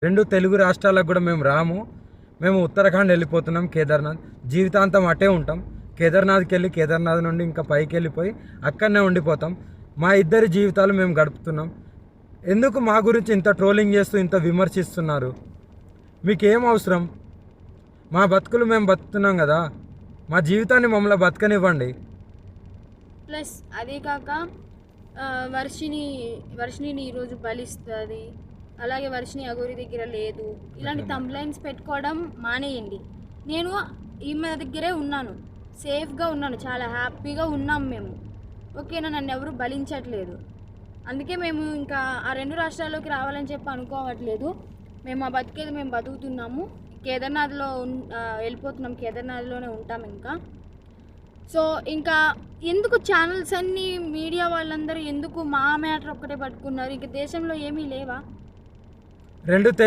రెండు తెలుగు రాష్ట్రాలకు కూడా మేము రాము. మేము ఉత్తరాఖండ్ వెళ్ళిపోతున్నాం, కేదార్నాథ్. జీవితాంతం అటే ఉంటాం. కేదార్నాథ్కి వెళ్ళి కేదార్నాథ్ నుండి ఇంకా పైకి వెళ్ళిపోయి అక్కడనే ఉండిపోతాం. మా ఇద్దరి జీవితాలు మేము గడుపుతున్నాం. ఎందుకు మా గురించి ఇంత ట్రోలింగ్ చేస్తూ ఇంత విమర్శిస్తున్నారు? మీకేం అవసరం? మా బతుకులు మేము బతుకుతున్నాం కదా, మా జీవితాన్ని మమ్మల్ని బతకనివ్వండి. ప్లస్ అదే కాక వర్షిని ఈరోజు బలిస్తుంది, అలాగే వర్షిని అగోరి దగ్గర లేదు, ఇలాంటి తంబ్లైన్స్ పెట్టుకోవడం మానేయండి. నేను ఈమె దగ్గరే ఉన్నాను, సేఫ్గా ఉన్నాను, చాలా హ్యాపీగా ఉన్నాం మేము. ఓకేనా? నన్ను ఎవరు బలించట్లేదు. అందుకే మేము ఇంకా ఆ రెండు రాష్ట్రాల్లోకి రావాలని చెప్పి అనుకోవట్లేదు. మేము ఆ బతికేది మేము బతుకుతున్నాము. కేదార్నాథ్లో వెళ్ళిపోతున్నాం, కేదార్నాథ్లోనే ఉంటాం ఇంకా. సో ఇంకా ఎందుకు ఛానల్స్ అన్నీ, మీడియా వాళ్ళందరూ ఎందుకు మా మ్యాటర్ ఒక్కటే పట్టుకున్నారు? ఇంక దేశంలో ఏమీ లేవా? రెండు తెలుగు